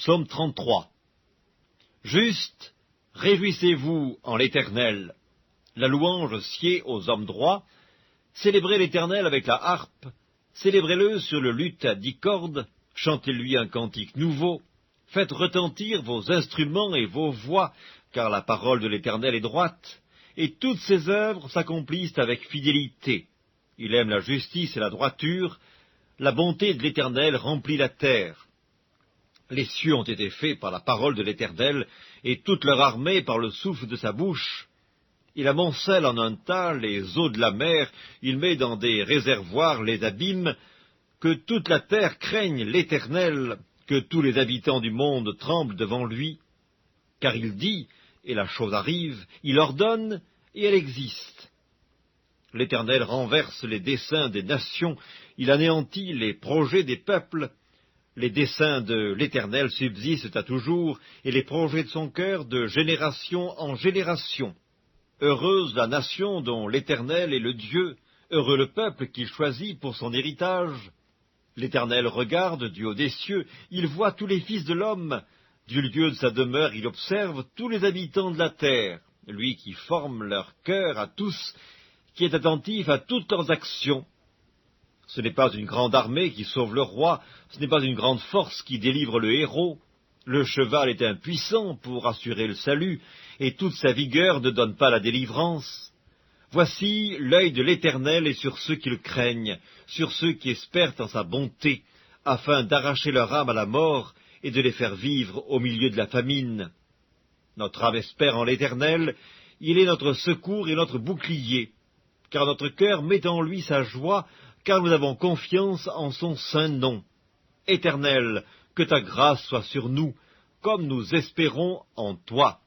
Psaume 33. Juste, réjouissez-vous en l'Éternel. La louange sied aux hommes droits. Célébrez l'Éternel avec la harpe. Célébrez-le sur le luth à 10 cordes. Chantez-lui un cantique nouveau. Faites retentir vos instruments et vos voix, car la parole de l'Éternel est droite, et toutes ses œuvres s'accomplissent avec fidélité. Il aime la justice et la droiture. La bonté de l'Éternel remplit la terre. Les cieux ont été faits par la parole de l'Éternel, et toute leur armée par le souffle de sa bouche. Il amoncelle en un tas les eaux de la mer, il met dans des réservoirs les abîmes. Que toute la terre craigne l'Éternel, que tous les habitants du monde tremblent devant lui. Car il dit, et la chose arrive, il ordonne, et elle existe. L'Éternel renverse les desseins des nations, il anéantit les projets des peuples. Les desseins de l'Éternel subsistent à toujours, et les projets de son cœur de génération en génération. Heureuse la nation dont l'Éternel est le Dieu, heureux le peuple qu'il choisit pour son héritage. L'Éternel regarde du haut des cieux, il voit tous les fils de l'homme. Du lieu de sa demeure, il observe tous les habitants de la terre, lui qui forme leur cœur à tous, qui est attentif à toutes leurs actions. Ce n'est pas une grande armée qui sauve le roi, ce n'est pas une grande force qui délivre le héros. Le cheval est impuissant pour assurer le salut, et toute sa vigueur ne donne pas la délivrance. Voici l'œil de l'Éternel est sur ceux qui le craignent, sur ceux qui espèrent en sa bonté, afin d'arracher leur âme à la mort et de les faire vivre au milieu de la famine. Notre âme espère en l'Éternel, il est notre secours et notre bouclier, car notre cœur met en lui sa joie, car nous avons confiance en son saint nom. Éternel, que ta grâce soit sur nous, comme nous espérons en toi.